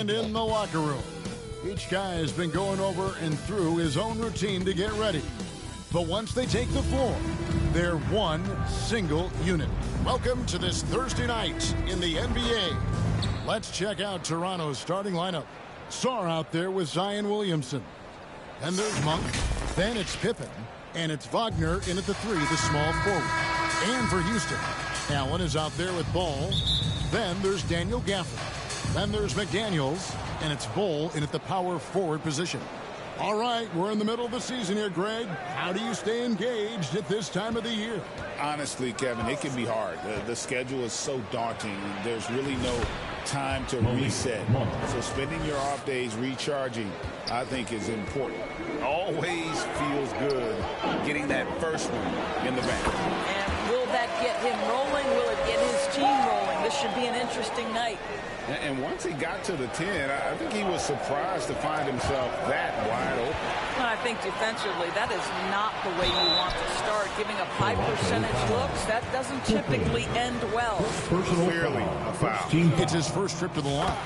And in the locker room, each guy has been going over and through his own routine to get ready. But once they take the floor, they're one single unit. Welcome to this Thursday night in the NBA. Let's check out Toronto's starting lineup. Sarr out there with Zion Williamson. And there's Monk. Then it's Pippen. And it's Wagner in at the 3, the small forward. And for Houston, Allen is out there with Ball. Then there's Daniel Gafford. Then there's McDaniels. And it's Bull in at the power forward position. All right, we're in the middle of the season here, Greg. How do you stay engaged at this time of the year? Honestly, Kevin, it can be hard. The schedule is so daunting. There's really no time to reset. So spending your off days recharging, I think, is important. Always feels good getting that first one in the bank. And will that get him rolling? Will it get his team rolling? This should be an interesting night. And once he got to the 10, I think he was surprised to find himself that wide open. And I think defensively, that is not the way you want to start. Giving up high percentage looks, that doesn't typically end well. Clearly a foul. It's his first trip to the line.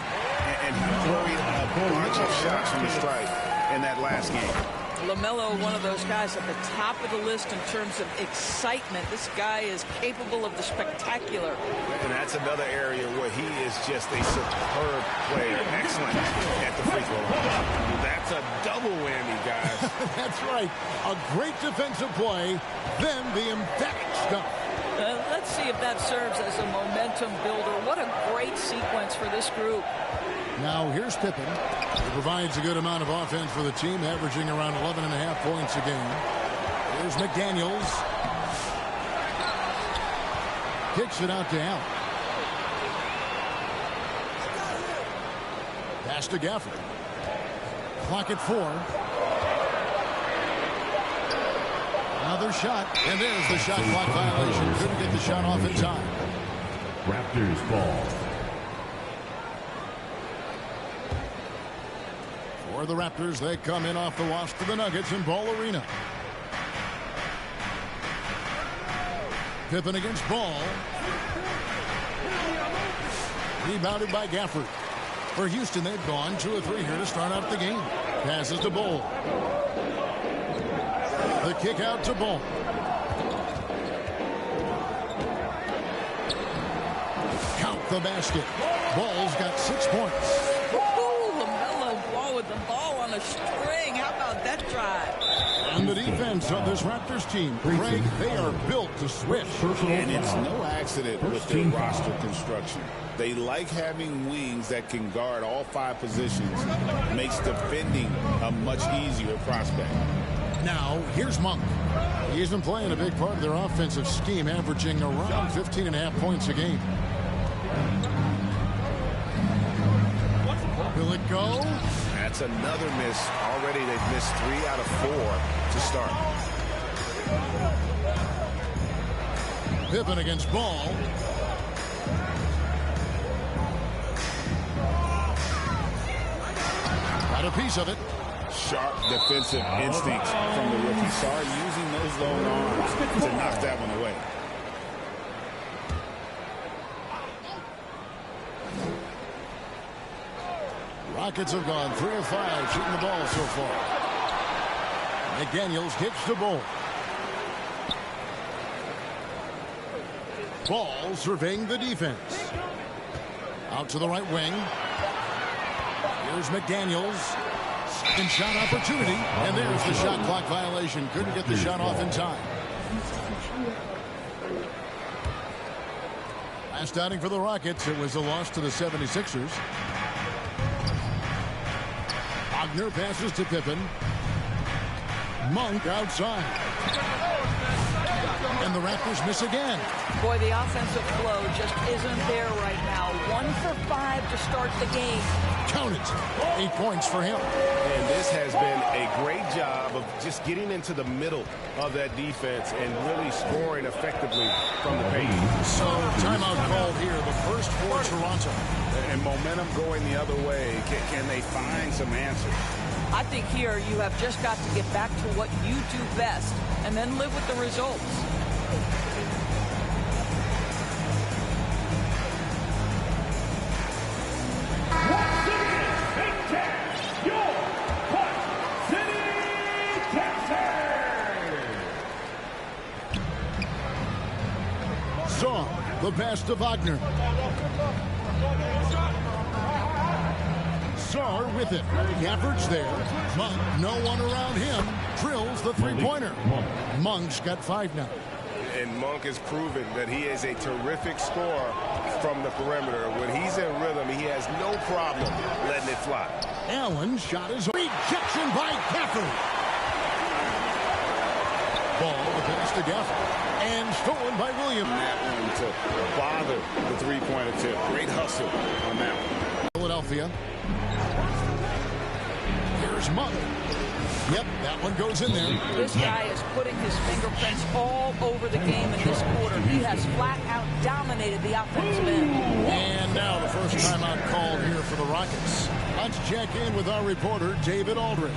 And he created a bunch of shots from the stripe in that last game. LaMelo, one of those guys at the top of the list in terms of excitement. This guy is capable of the spectacular. And that's another area where he is just a superb player. Excellent at the free throw line. That's a double whammy, guys. That's right. A great defensive play, then the emphatic stuff. Let's see if that serves as a momentum builder. What a great sequence for this group. Now here's Pippen. He provides a good amount of offense for the team, averaging around 11.5 points a game. Here's McDaniels. Kicks it out to Allen. Pass to Gafford. Clock at 4. Another shot, and there's the shot clock violation. Couldn't get the shot off in time. Raptors ball. For the Raptors, they come in off the wash to the Nuggets in Ball Arena. Pippen against Ball. Rebounded by Gafford. For Houston, they've gone 2 of 3 here to start out the game. Passes to Ball. The kick out to Ball. Count the basket. Ball's got 6 points. With the ball on a string. How about that drive? And the defense of this Raptors team, Greg, they are built to switch. And it's no accident with their roster construction. They like having wings that can guard all 5 positions. Makes defending a much easier prospect. Now, here's Monk. He's been playing a big part of their offensive scheme, averaging around 15.5 points a game. Will it go? That's another miss. Already they've missed 3 out of 4 to start. Pippen against Ball. Got a piece of it. Sharp defensive instincts from the rookie. Sarr using those long arms to knock that one away. Rockets have gone 3 of 5 shooting the ball so far. McDaniels kicks the ball. Ball surveying the defense. Out to the right wing. Here's McDaniels. Second shot opportunity. And there's the shot clock violation. Couldn't get the shot off in time. Last outing for the Rockets. It was a loss to the 76ers. Wagner passes to Pippen. Monk outside. And the Raptors miss again. Boy, the offensive flow just isn't there right now. 1 for 5 to start the game. Count it. 8 points for him. And this has been a great job of just getting into the middle of that defense and really scoring effectively from the paint. So, timeout call here. The first for Toronto. And momentum going the other way. Can they find some answers? I think here you have just got to get back to what you do best and then live with the results. Sarr. The pass to Wagner. Sarr with it. Gafford's there. Monk, no one around him. Drills the three-pointer. Monk's got 5 now. And Monk has proven that he is a terrific scorer from the perimeter. When he's in rhythm, he has no problem letting it fly. Allen's shot is rejection by Gafford. Ball the pass to Gafford. And stolen by Williams. That one to bother the three-point attempt. Great hustle on that one. Philadelphia. Here's Monk. Yep, that one goes in there. This guy is putting his fingerprints all over the game in this quarter. He has flat out dominated the offensive end. And now the first timeout called here for the Rockets. Let's check in with our reporter, David Aldridge.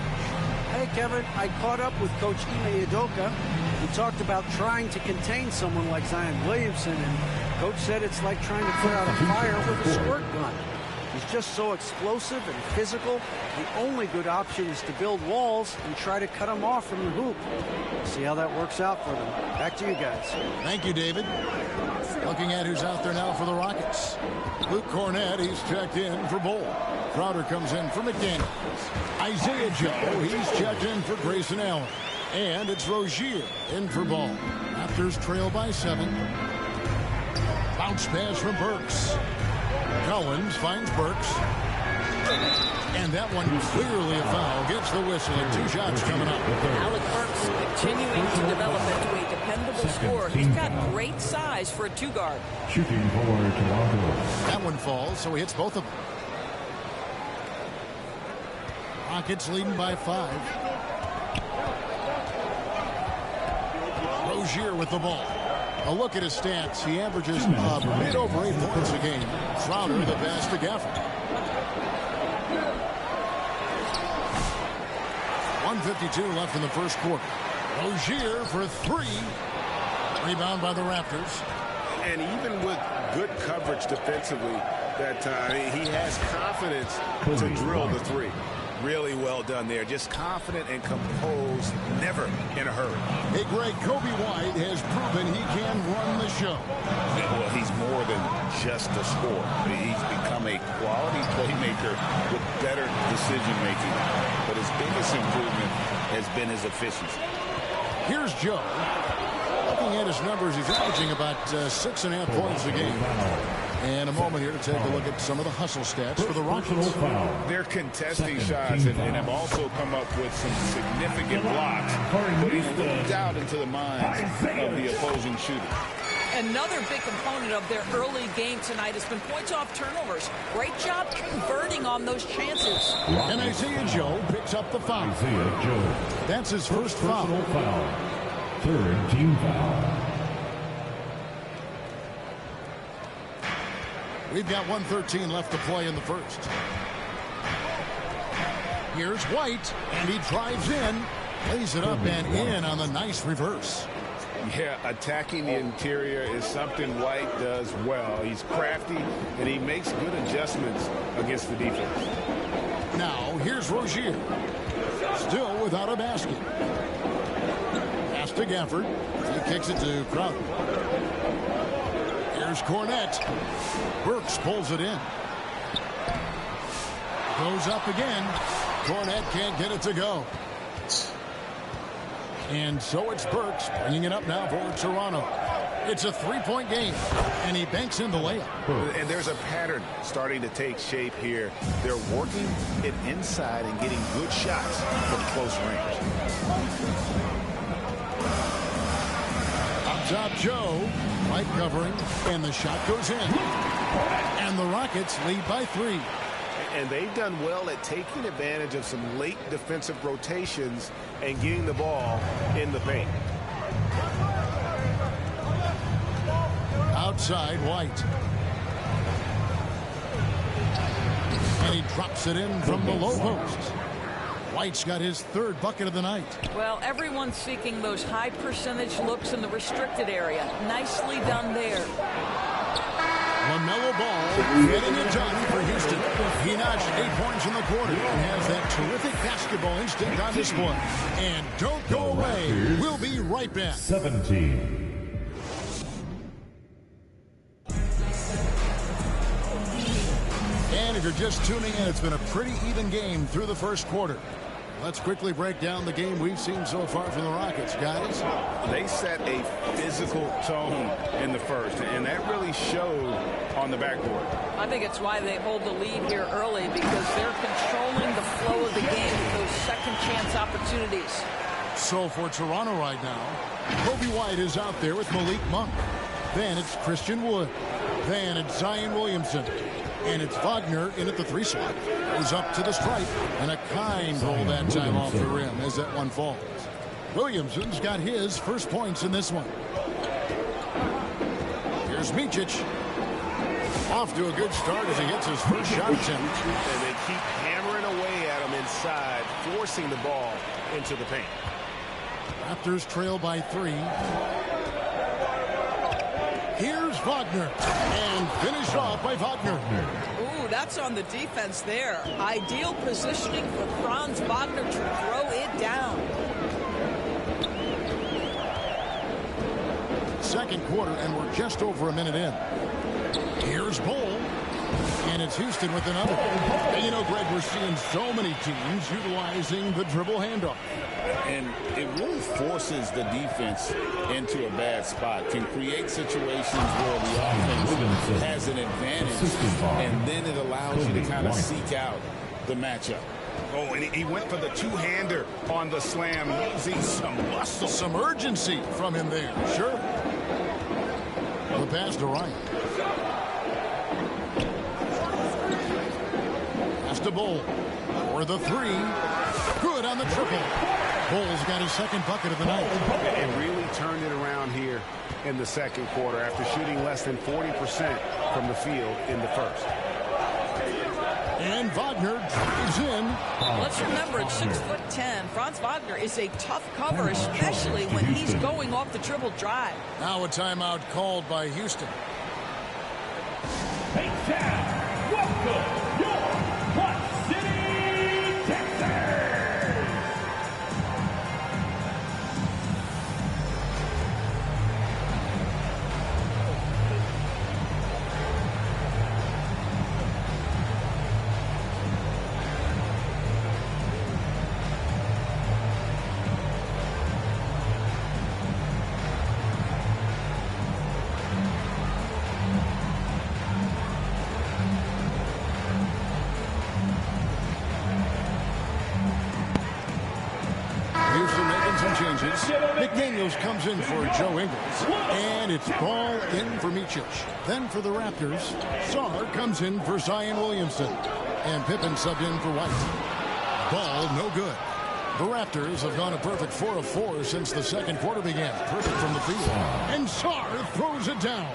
Hey, Kevin, I caught up with Coach Ime Udoka. He talked about trying to contain someone like Zion Williamson, and Coach said it's like trying to put out a fire with a squirt gun. He's just so explosive and physical. The only good option is to build walls and try to cut him off from the hoop. See how that works out for them. Back to you guys. Thank you, David. Looking at who's out there now for the Rockets. Luke Cornett, he's checked in for Bull. Crowder comes in for McDaniel. Isaiah Joe, he's checked in for Grayson Allen. And it's Rozier in for Ball. Raptors trail by 7. Bounce pass from Burks. Collins finds Burks. And that one clearly a foul. Gets the whistle and 2 shots coming up. Alec Burks continuing to develop into a dependable scorer. He's got great size for a 2-guard. Shooting for Toronto. That one falls, so he hits both of them. Rockets leading by 5. Rozier with the ball. A look at his stats. He averages a bit over 8 points a game. Crowder the pass to Gafford. 1:52 left in the first quarter. Rozier for 3. Rebound by the Raptors. And even with good coverage defensively that time, he has confidence to drill the 3. Really well done there. Just confident and composed, never in a hurry. Hey, Greg, Kobe White has proven he can run the show. Well, he's more than just a scorer. He's become a quality playmaker with better decision-making. But his biggest improvement has been his efficiency. Here's Joe. Looking at his numbers, he's averaging about 6.5 points a game. And a moment here to take a look at some of the hustle stats for the Rockets. They're contesting shots and have also come up with some significant blocks, putting a little doubt into the minds of the opposing shooter. Another big component of their early game tonight has been points off turnovers. Great job converting on those chances. And Isaiah Joe picks up the foul. Isaiah Joe. That's his first foul. Foul. 3rd team foul. We've got 1:13 left to play in the first. Here's White, and he drives in, lays it up and in on the nice reverse. Yeah, attacking the interior is something White does well. He's crafty, and he makes good adjustments against the defense. Now, here's Rozier. Still without a basket. Pass to Gafford. He kicks it to Crowder. Here's Cornett. Burks pulls it in. Goes up again. Cornett can't get it to go. And so it's Burks bringing it up now for Toronto. It's a 3-point game, and he banks in the layup. And there's a pattern starting to take shape here. They're working it inside and getting good shots from close range. Up top, Joe. White covering, and the shot goes in. And the Rockets lead by 3. And they've done well at taking advantage of some late defensive rotations and getting the ball in the paint. Outside, White. And he drops it in from the low post. White's got his 3rd bucket of the night. Well, everyone's seeking those high percentage looks in the restricted area. Nicely done there. LaMelo Ball getting it done for Houston. He notched 8 points in the quarter and has that terrific basketball instinct on display. And don't go away. We'll be right back. 17. if you're just tuning in, it's been a pretty even game through the first quarter. Let's quickly break down the game we've seen so far from the Rockets, guys. They set a physical tone in the first, and that really showed on the backboard. I think it's why they hold the lead here early, because they're controlling the flow of the game with those second chance opportunities. So for Toronto right now, Kobe White is out there with Malik Monk. Then it's Christian Wood. Then it's Zion Williamson. And it's Wagner in at the 3 slot. Goes up to the stripe. And a kind roll that time off the rim as that one falls. Williamson's got his first points in this one. Here's Micic. Off to a good start as he gets his first shot attempt. And they keep hammering away at him inside, forcing the ball into the paint. Raptors trail by 3. Here's Wagner. And finished off by Wagner. Ooh, that's on the defense there. Ideal positioning for Franz Wagner to throw it down. Second quarter, and we're just over a minute in. Here's Bol. And it's Houston with another. And you know, Greg, we're seeing so many teams utilizing the dribble handoff. And it really forces the defense into a bad spot. Can create situations where the offense has an advantage, and then it allows you to kind of seek out the matchup. Oh, and he went for the two-hander on the slam, using some muscle. Some urgency from him there. Sure. The pass to Ryan. Pass to Bol. For the 3. Good on the triple. Bol's got his second bucket of the night. And really turned it around here in the second quarter after shooting less than 40% from the field in the first. And Wagner drives in. Let's remember, at 6'10", Franz Wagner is a tough cover, especially when he's going off the dribble drive. Now a timeout called by Houston. Welcome, your Rock City, Texas. McDaniels comes in for Joe Ingles. And it's ball in for Micic. Then for the Raptors, Sarr comes in for Zion Williamson. And Pippen subbed in for White. Ball no good. The Raptors have gone a perfect 4 of 4 since the second quarter began. Perfect from the field. And Sarr throws it down.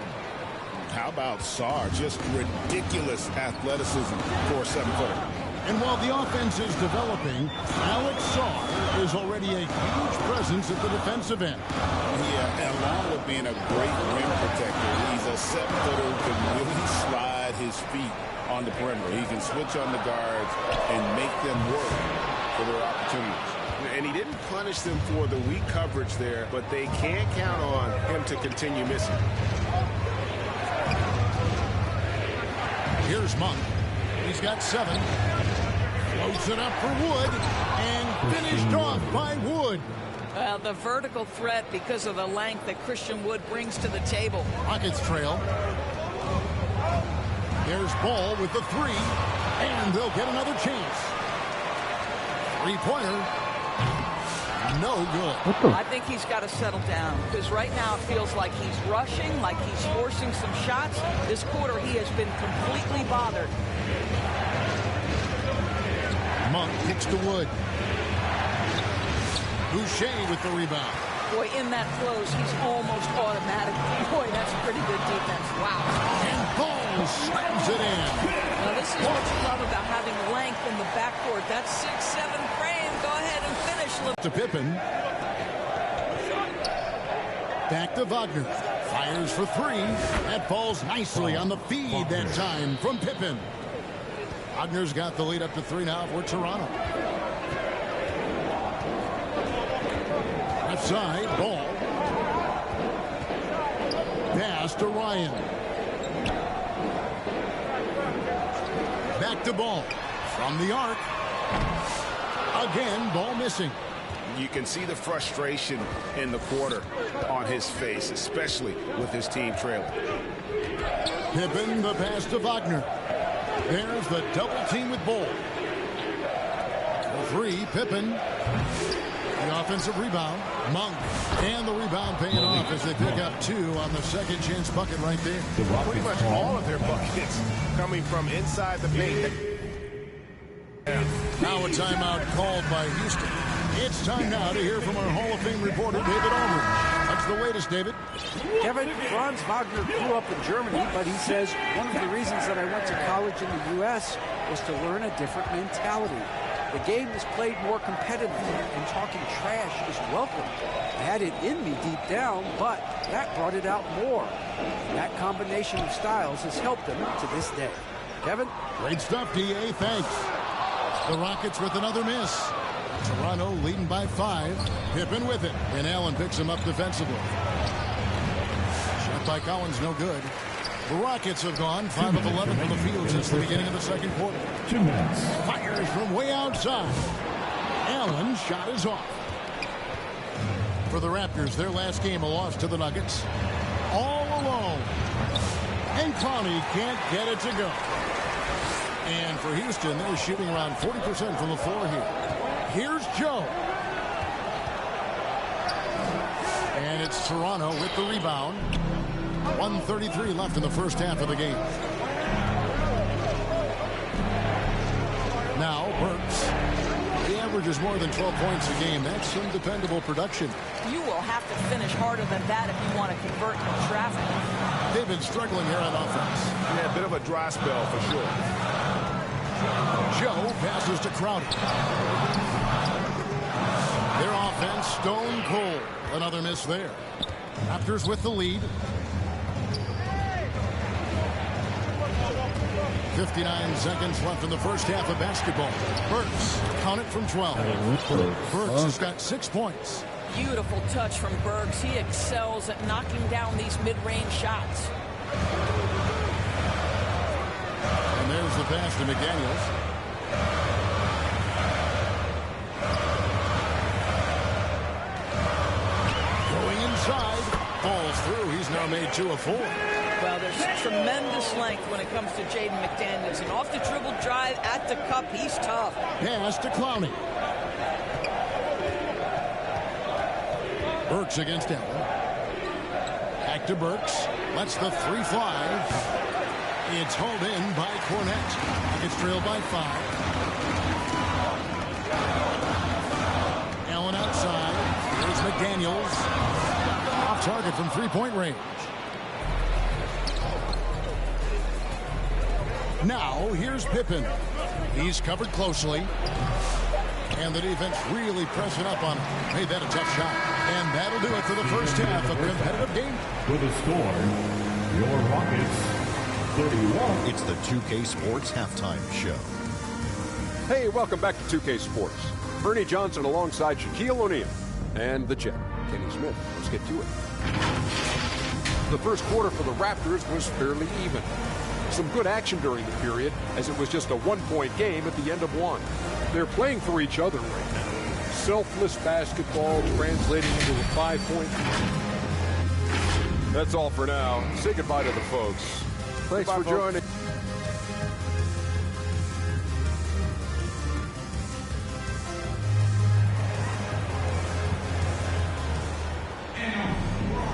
How about Sarr? Just ridiculous athleticism for a 7-footer. And while the offense is developing, Alex Sarr is already a huge presence at the defensive end. Yeah, and along with being a great rim protector, he's a 7-footer who can really slide his feet on the perimeter. He can switch on the guards and make them work for their opportunities. And he didn't punish them for the weak coverage there, but they can't count on him to continue missing. Here's Monk. He's got 7. Floats it up for Wood. And finished off by Wood. Well, the vertical threat because of the length that Christian Wood brings to the table. Rockets trail. There's Ball with the 3. And they'll get another chance. 3-pointer. No good. I think he's got to settle down because right now it feels like he's rushing, like he's forcing some shots. This quarter he has been completely bothered. Monk kicks to Wood. Boucher with the rebound. Boy, in that close, he's almost automatic. Boy, that's pretty good defense. Wow. And Ball slams it in. Now, this is what you love about having length in the backcourt. That 6'7" frame. Go ahead and finish. To Pippen. Back to Wagner. Fires for 3. That falls nicely on the feed that time from Pippen. Wagner's got the lead up to 3 now for Toronto. Left side, Ball. Pass to Ryan. Back to ball. From the arc. Again, ball missing. You can see the frustration in the quarter on his face, especially with his team trailing. Pippen, the pass to Wagner. There's the double team with Ball. 3, Pippen. The offensive rebound, Monk. And the rebound paying off as they pick up 2 on the second chance bucket right there. Pretty much all of their buckets coming from inside the paint. Now a timeout called by Houston. It's time now to hear from our Hall of Fame reporter, David Aldridge. What's the latest, David? Kevin, Franz Wagner grew up in Germany, but he says one of the reasons that I went to college in the U.S. was to learn a different mentality. The game is played more competitively, and talking trash is welcome. I had it in me deep down, but that brought it out more. That combination of styles has helped him to this day. Kevin? Great stuff, D.A. Thanks. The Rockets with another miss. Toronto leading by 5. Pippen with it, and Allen picks him up defensively. Shot by Collins, no good. The Rockets have gone 5 of 11 from the field since the beginning of the second quarter. 2 minutes. Fires from way outside. Allen's shot is off. For the Raptors, their last game, a loss to the Nuggets. All alone. And Clowney can't get it to go. And for Houston, they're shooting around 40% from the floor here. Here's Joe. And it's Toronto with the rebound. 1:33 left in the first half of the game. Now Burks. He averages more than 12 points a game. That's some dependable production. You will have to finish harder than that if you want to convert in traffic. They've been struggling here on offense. Yeah, a bit of a dry spell for sure. Joe passes to Crowder. Their offense stone cold. Another miss there. Raptors with the lead. 59 seconds left in the first half of basketball. Burks, count it from 12. Burks has got 6 points. Beautiful touch from Burks. He excels at knocking down these mid-range shots. And there's the pass to McDaniels. Going inside. Falls through. He's now made 2 of 4. Well, there's tremendous length when it comes to Jaden McDaniels. And off the dribble drive at the cup, he's tough. Pass to Clowney. Burks against Allen. Back to Burks. Lets the 3 fly. It's hauled in by Cornette. It's trailed by 5. Allen outside. Here's McDaniels. Off target from 3-point range. Now, here's Pippen. He's covered closely. And the defense really pressing up on him. Made that a tough shot. And that'll do it for the first half of a competitive game. With a score, your Rockets 31. It's the 2K Sports Halftime Show. Hey, welcome back to 2K Sports. Bernie Johnson alongside Shaquille O'Neal and the Jet, Kenny Smith. Let's get to it. The first quarter for the Raptors was fairly even. Some good action during the period, as it was just a 1-point game at the end of 1. They're playing for each other right now. Selfless basketball translating into a 5-point. That's all for now. Say goodbye to the folks. Thanks for joining.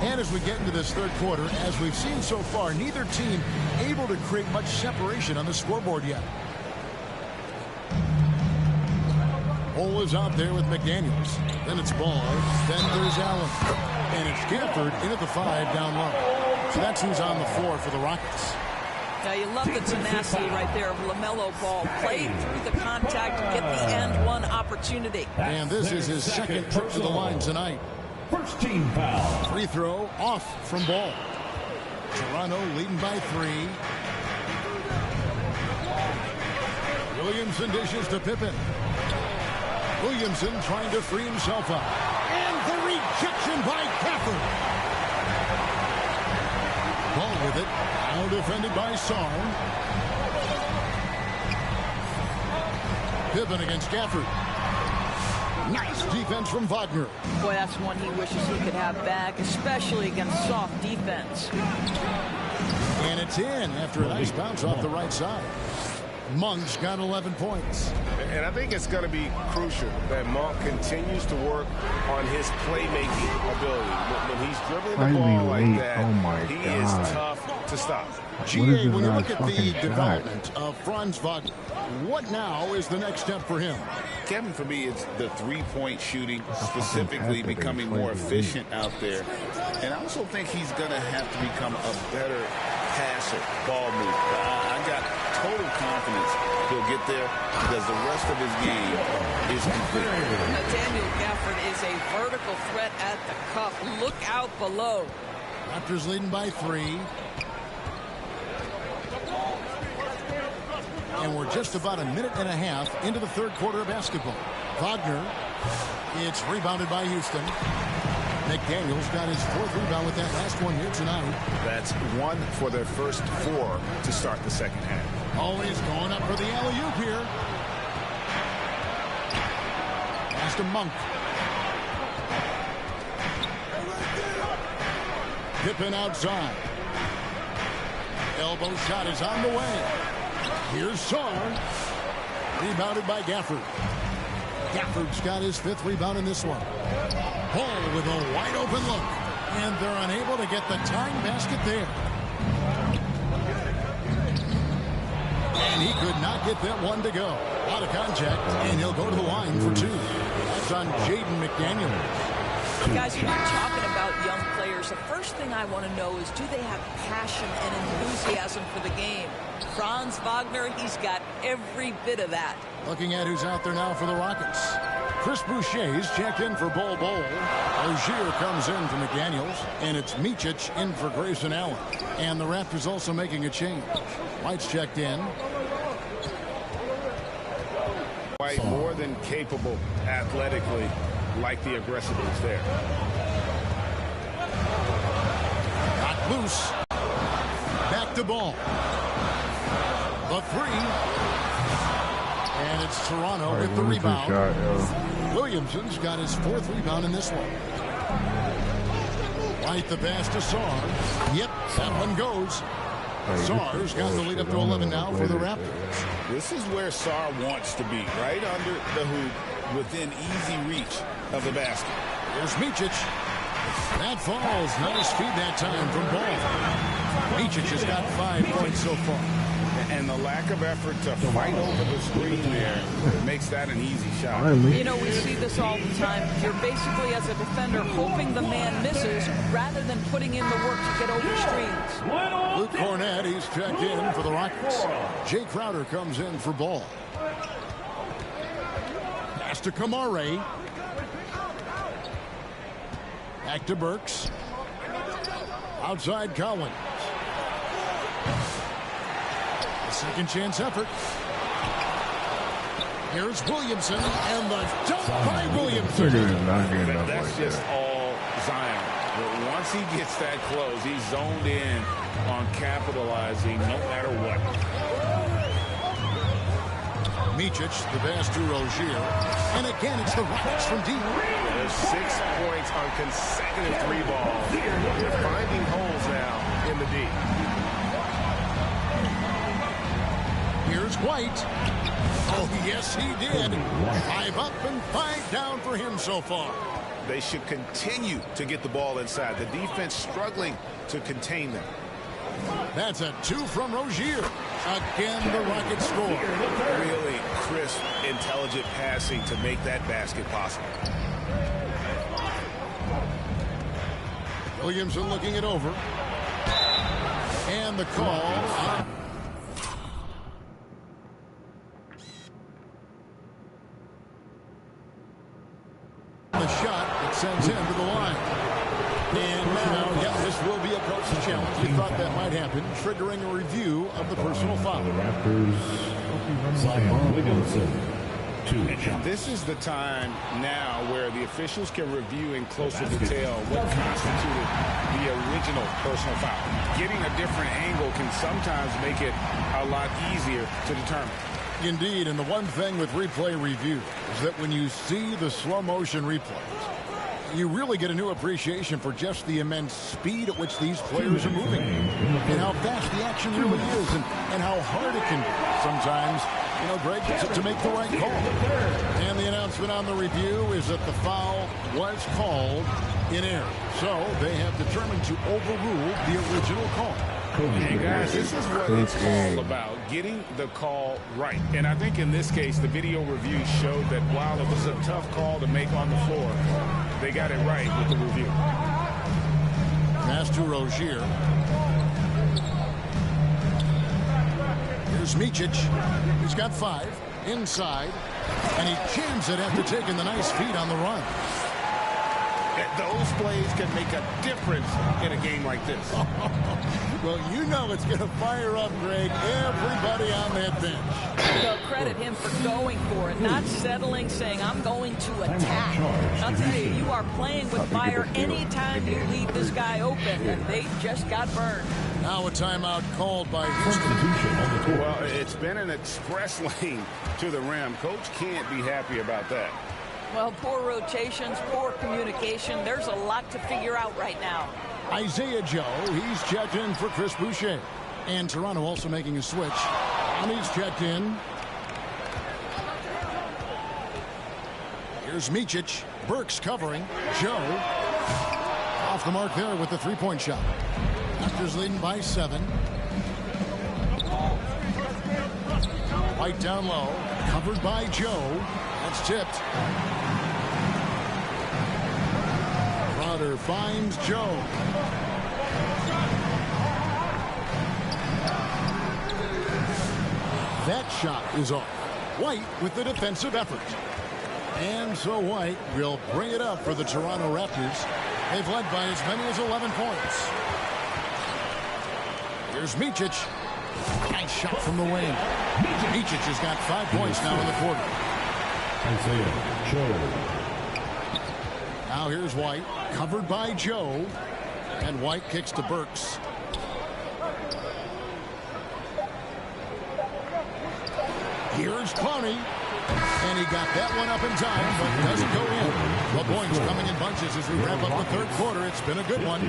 And as we get into this third quarter, as we've seen so far, neither team able to create much separation on the scoreboard yet. Hole is out there with McDaniels. Then it's Ball. Then there's Allen. And it's Gafford in at the 5 down low. So that's who's on the floor for the Rockets. Now, you love the tenacity right there of LaMelo Ball. Played through the contact to get the and one opportunity. And this is his second trip to the line tonight. First team foul. Free throw off from Ball. Toronto leading by 3. Williamson dishes to Pippen. Williamson trying to free himself up. And the rejection by Gafford. Ball with it. Now defended by Sarr. Pippen against Gafford. Nice defense from Wagner. Boy, that's one he wishes he could have back, especially against soft defense. And it's in after a nice bounce off the right side. Monk's got 11 points. And I think it's going to be crucial that Monk continues to work on his playmaking ability. When he's dribbling the ball like that, he is tough to stop. GA, when you look at the development of Franz Wagner, what now is the next step for him? Kevin, for me, it's the three-point shooting, specifically becoming more efficient out there. And I also think he's going to have to become a better passer, ball mover. I got total confidence he'll get there because the rest of his game is complete. Daniel Gafford is a vertical threat at the cup. Look out below. Raptors leading by 3. And we're just about a minute and a half into the third quarter of basketball. Wagner, it's rebounded by Houston. McDaniels got his 4th rebound with that last one here tonight. That's 1 for their first 4 to start the second half. Always going up for the alley-oop here. Pass to Monk. Pippen outside. Elbow shot is on the way. Here's Sarr. Rebounded by Gafford. Gafford's got his 5th rebound in this one. Hall with a wide open look. And they're unable to get the tying basket there. And he could not get that one to go. Out of contact, and he'll go to the line for 2. That's on Jaden McDaniels. Guys, when you're talking about young players, the first thing I want to know is, do they have passion and enthusiasm for the game? Franz Wagner, he's got every bit of that. Looking at who's out there now for the Rockets. Chris Boucher's checked in for Bol Bol. Rozier comes in for McDaniels. And it's Micic in for Grayson Allen. And the Raptors also making a change. White's checked in. White more than capable athletically, like the aggressiveness there. Got loose. Back to Ball. The 3. And it's Toronto with the rebound. Williamson's got his 4th rebound in this one. Right, the pass to Sarr. Yep, that one goes. Sarr's got the lead up to 11 now for the Raptors. This is where Sarr wants to be, right under the hoop, within easy reach of the basket. There's Micic. That falls. Nice feed that time from Ball. Micic has got 5 points so far. And the lack of effort to fight over the screen there makes that an easy shot. You know, we see this all the time. You're basically, as a defender, hoping the man misses rather than putting in the work to get over screens. Luke Cornett, he's checked in for the Rockets. Jay Crowder comes in for Ball. Pass to Kamare. Back to Burks. Outside Collins. A second chance effort. Here's Williamson, and the dunk by Williamson. That's just all Zion. But once he gets that close, he's zoned in on capitalizing no matter what. Micic, the pass to Rozier. And again, it's the Rockets from deep. There's 6 points on consecutive 3 balls. They're finding holes now in the D. Here's White. Oh, yes, he did. 5 up and 5 down for him so far. They should continue to get the ball inside. The defense struggling to contain them. That's a 2 from Rozier. Again, the Rockets score. Really crisp, intelligent passing to make that basket possible. Williamson looking it over. And the call. The shot that sends him to the line. And now, yeah, this will be a close challenge. We thought that might happen, triggering a review of the personal foul. The Raptors, Zion Williamson, 2 shots. This is the time now where the officials can review in closer detail what constituted the original personal foul. Getting a different angle can sometimes make it a lot easier to determine. Indeed, and the one thing with replay review is that when you see the slow motion replays, you really get a new appreciation for just the immense speed at which these players are moving and how fast the action really is and how hard it can be sometimes, you know, Greg, to make the right call. And the announcement on the review is that the foul was called in error. So they have determined to overrule the original call. And guys, this is what it's all about, getting the call right. And I think in this case, the video review showed that while it was a tough call to make on the floor, they got it right with the review. Pass to Rozier. Here's Micic. He's got 5 inside, and he jams it after taking the nice feed on the run. Those plays can make a difference in a game like this. Well, you know it's going to fire up, Greg, everybody on that bench. So credit him for going for it, not settling, saying, I'm going to attack. I'll tell you, you are playing with fire anytime you leave this guy open, and they just got burned. Now a timeout called by Houston. Well, it's been an express lane to the rim. Coach can't be happy about that. Well, poor rotations, poor communication. There's a lot to figure out right now. Isaiah Joe, he's checked in for Chris Boucher. And Toronto also making a switch. And he's checked in. Here's Micic. Burks covering. Joe off the mark there with the three-point shot. Raptors leading by 7. White down low. Covered by Joe. That's tipped. Crowder finds Joe. That shot is off. White with the defensive effort. And so White will bring it up for the Toronto Raptors. They've led by as many as 11 points. Here's Micic. Nice shot from the wing. Micic has got 5 points now in the quarter. Isaiah Joe. Now here's White, covered by Joe, and White kicks to Burks. Here's Clowney, and he got that one up in time, but doesn't go in. The points coming in bunches as we wrap up the third quarter. It's been a good one.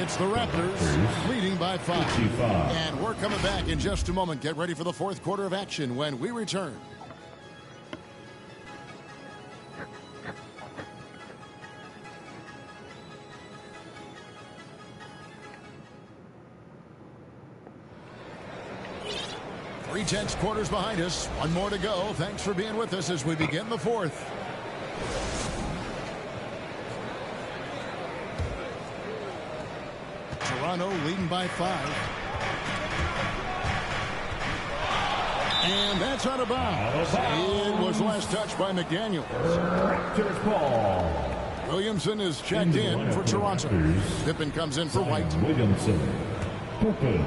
It's the Raptors leading by 5. And we're coming back in just a moment. Get ready for the fourth quarter of action when we return. Three-tenths quarters behind us. One more to go. Thanks for being with us as we begin the fourth. Toronto leading by 5. And that's out of bounds. It was last touched by McDaniel. Raptors ball. Williamson is checked in for Toronto. Pippen comes in for White. Williamson. Pippen.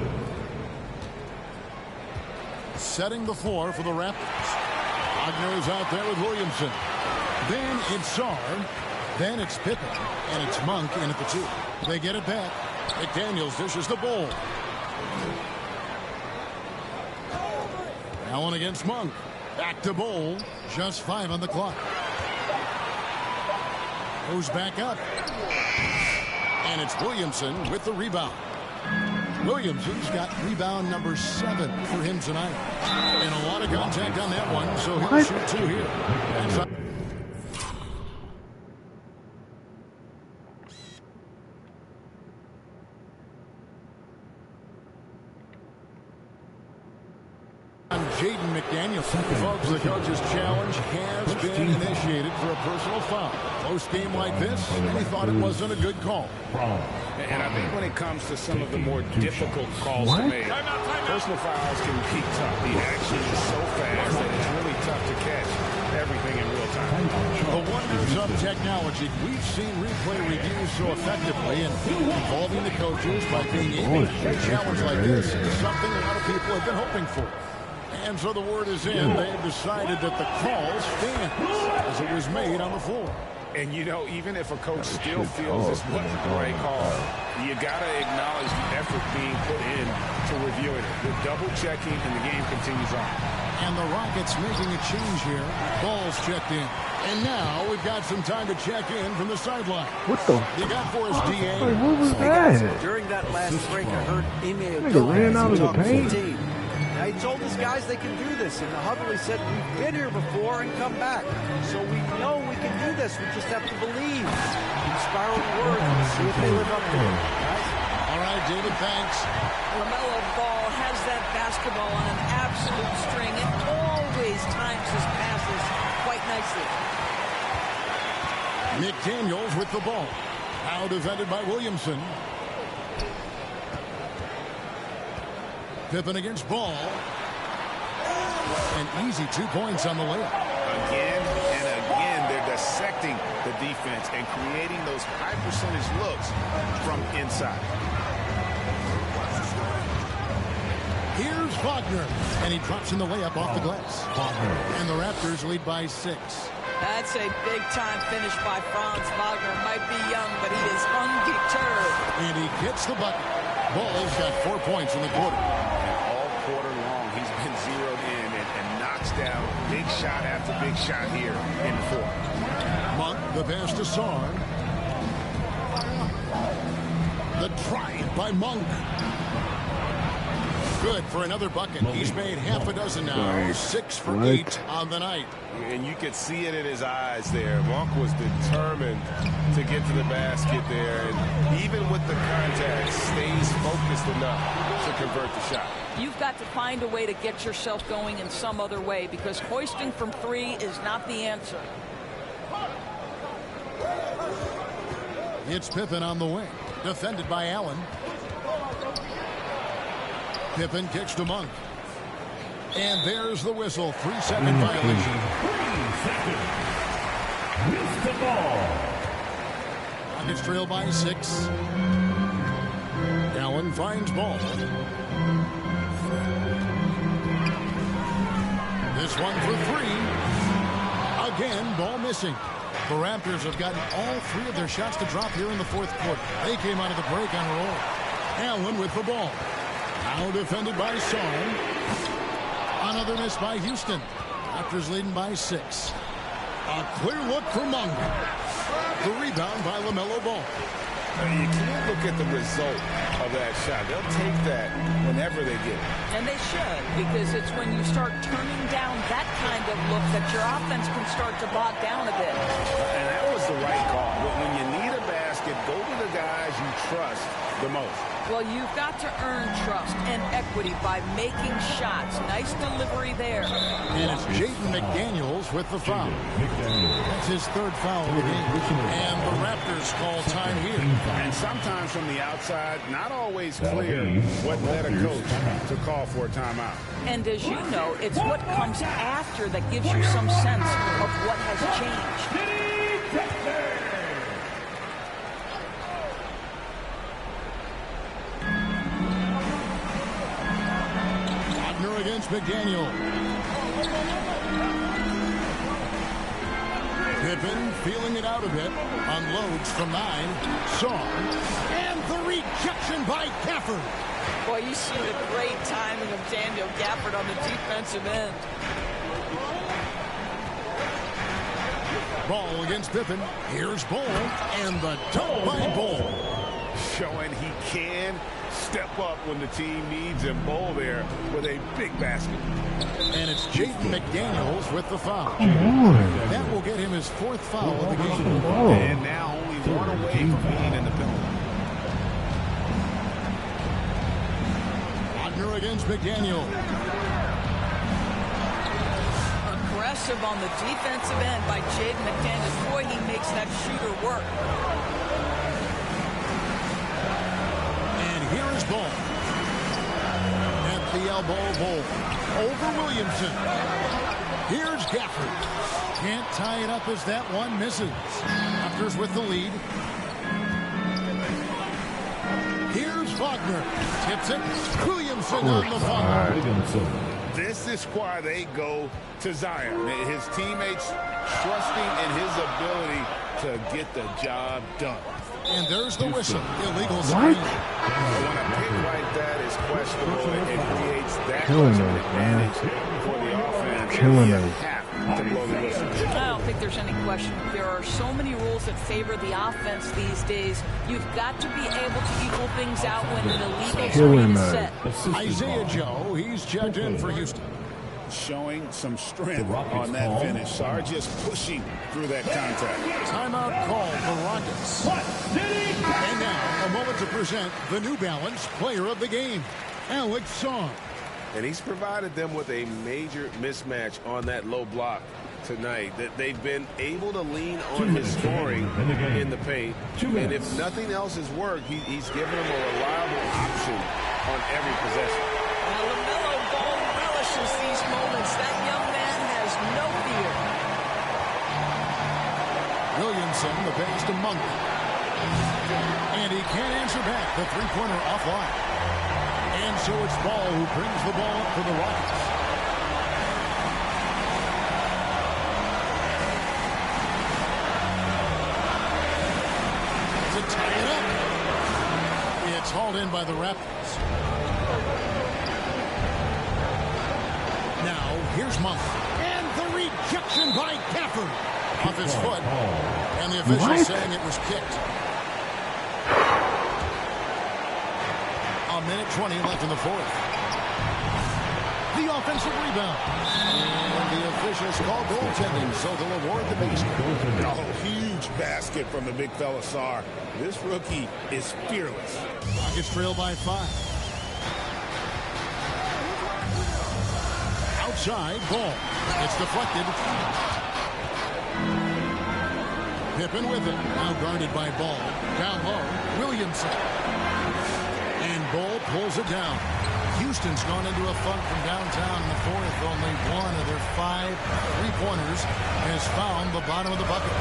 Setting the floor for the Raptors. Wagner is out there with Williamson. Then it's Sarr. Then it's Pippen. And it's Monk in at the 2. They get it back. McDaniels dishes the ball. Allen against Monk. Back to Bowl. Just 5 on the clock. Goes back up. And it's Williamson with the rebound. Williamson's got rebound number 7 for him tonight. And a lot of contact on that one, so he'll shoot 2 here. Jaden McDaniel. Folks, the coach's challenge has been initiated for a personal foul. Close game like this, and he thought it wasn't a good call. And I think when it comes to some of the more difficult calls to make, personal fouls can be tough. The action is so fast that it's really tough to catch everything in real time. The wonders of technology. We've seen replay reviews so effectively, and involving the coaches by being able to do a challenge like this is something a lot of people have been hoping for. And so the word is in. They've decided that the call stands as it was made on the floor. And, you know, even if a coach still feels this wasn't the right call, You got to acknowledge the effort being put in to reviewing it. The double checking and the game continues on. And the Rockets making a change here. Ball's checked in. And now we've got some time to check in from the sideline. What the? You got for us, DA? Like, what was that? During that last break, I heard Ime Nigga ran out of the paint. He told his guys they can do this. In the huddle, he said, we've been here before and come back. So we know we can do this. We just have to believe. Inspiring words. Let's see if they live up to it. Guys. All right, David, thanks. LaMelo Ball has that basketball on an absolute string and always times his passes quite nicely. McDaniels with the ball. Now defended by Williamson. Pippen against Ball. An easy 2 points on the layup. Again and again, they're dissecting the defense and creating those high percentage looks from inside. Here's Wagner, and he drops in the layup off the glass. And the Raptors lead by 6. That's a big-time finish by Franz Wagner. Might be young, but he is undeterred. And he gets the bucket. Ball's got 4 points in the quarter. All quarter long, he's been zeroed in and knocks down big shot after big shot here in the fourth. Monk, the pass to Sarr. The drive by Monk. Good for another bucket. He's made half a dozen now. 6 for 8 on the night. And you could see it in his eyes there. Monk was determined to get to the basket there. And even with the contact, stays focused enough to convert the shot. You've got to find a way to get yourself going in some other way because hoisting from 3 is not the answer. It's Pippen on the wing. Defended by Allen. Pippen kicks to Monk. And there's the whistle. 3-second violation. 3 seconds. Miss the ball. Rockets trail by 6. Allen finds Ball. This one for 3. Again, Ball missing. The Raptors have gotten all 3 of their shots to drop here in the fourth quarter. They came out of the break on a roll. Allen with the ball. Now defended by Sarr. Another miss by Houston. Raptors leading by 6. A clear look for Monk. The rebound by LaMelo Ball. You can't look at the result of that shot. They'll take that whenever they get it. And they should, because it's when you start turning down that kind of look that your offense can start to bog down a bit. And that was the right call. When you need a basket, go to the guys you trust the most. Well, you've got to earn trust and equity by making shots. Nice delivery there. And it's Jaden McDaniels with the foul. That's his 3rd foul of the game. And the Raptors call time here. And sometimes from the outside, not always clear what led a coach to call for a timeout. And as you know, it's what comes after that gives you some sense of what has changed. Against McDaniel. Pippen feeling it out a bit. Unloads from 9. Sarr. And the rejection by Gafford. Boy, you see the great timing of Daniel Gafford on the defensive end. Ball against Pippen. Here's Ball. And the dunk by Ball. Showing he can step up when the team needs him. Ball there with a big basket. And it's Jaden McDaniels with the foul. That will get him his 4th foul of the game. And now only 1 away from being in the penalty. Wagner against McDaniel. Aggressive on the defensive end by Jaden McDaniels. Boy, he makes that shooter work. Here is Ball. At the elbow, Ball. Over Williamson. Here's Gafford. Can't tie it up as that one misses. Raptors with the lead. Here's Wagner. Tips it. Williamson on the foul. This is why they go to Zion. His teammates trusting in his ability to get the job done. And there's the whistle. Illegal screen. When a pick like that is questionable, it creates that much of an advantage for the offense. Killing You us. have to blow the whistle. I don't think there's any question. There are so many rules that favor the offense these days. You've got to be able to equal things out when an illegal screen is set. Isaiah Joe, he's checked in for Houston. Showing some strength on that finish. Sarr just pushing through that contact. Timeout call for Rockets. And now, a moment to present the New Balance Player of the Game, Alex Sarr. And he's provided them with a major mismatch on that low block tonight, that they've been able to lean on his scoring in the paint. And if nothing else has worked, he's given them a reliable option on every possession. Now, LaMelo Ball relishes these moments. That young man has no fear. Williamson, the pass to Monk. And he can't answer back. The three-pointer offline. And so it's Ball who brings the ball up for the Rockets. To tie it up. It's hauled in by the Raptors. Now, here's Monk. And the rejection by Gafford. Off his foot. And the official saying it was kicked. A minute 20 left in the fourth. The offensive rebound. And the officials call goaltending, so they'll award the basket. Oh, huge basket from the big fella Sarr. This rookie is fearless. Rockets trail by 5. Outside, Ball. It's deflected. Pippen with it. Now guarded by Ball. Down low, Williamson. And Ball pulls it down. Houston's gone into a funk from downtown in the fourth. Only one of their 5 three-pointers has found the bottom of the bucket.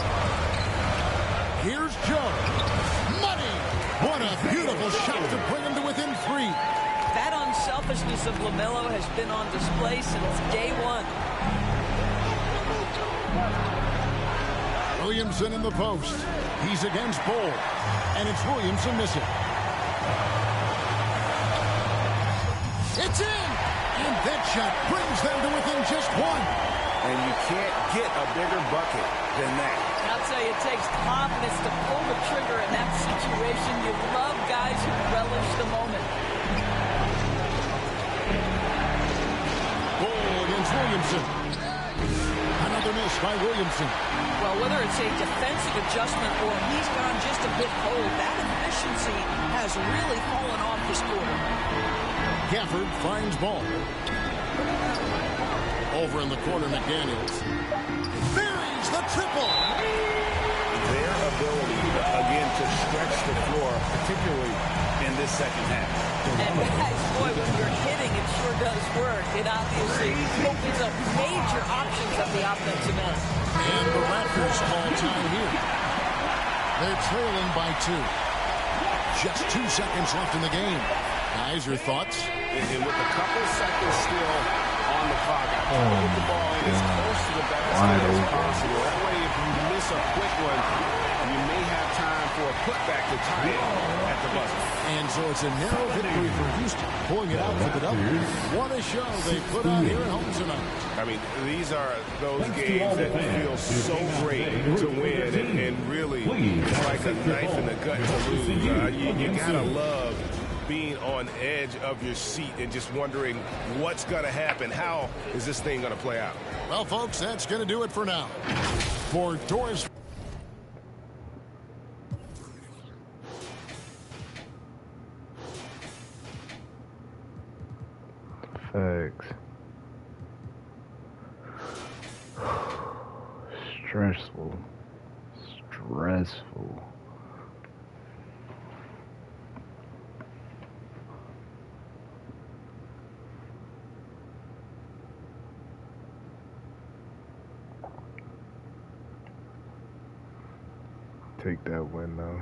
Here's Joe. Money! What a beautiful shot to bring him to within 3. That unselfishness of LaMelo has been on display since day one. Williamson in the post. He's against Ball. And it's Williamson missing. It's in! And that shot brings them to within just 1. And you can't get a bigger bucket than that. I'll tell you, it takes confidence to pull the trigger in that situation. You love guys who relish the moment. Ball against Williamson. Another miss by Williamson. Well, whether it's a defensive adjustment or he's gone just a bit cold, that efficiency has really fallen off this quarter. Gafford finds Ball. Over in the corner, McDaniels. Buries the triple. Their ability, again, to stretch the floor, particularly in this second half. And guys, boy, when you're hitting, it sure does work. It obviously opens up major options at the offensive end. And the Raptors call time here. They're trailing by 2. Just 2 seconds left in the game. Guys, your thoughts? And with a couple seconds still on the clock, put the ball in as close to the basket as possible. That way, if you miss a quick one, you may have time for a putback to tie it at the buzzer. And so it's a narrow victory for Houston, pulling it out for the W. What a show they put on here at home tonight. I mean, these are those games that feel so great to win, and really, it's like a knife in the gut to lose. You gotta love being on edge of your seat and just wondering what's going to happen. How is this thing going to play out? Well, folks, that's going to do it for now. For Doris. Facts. Stressful. Take that win though.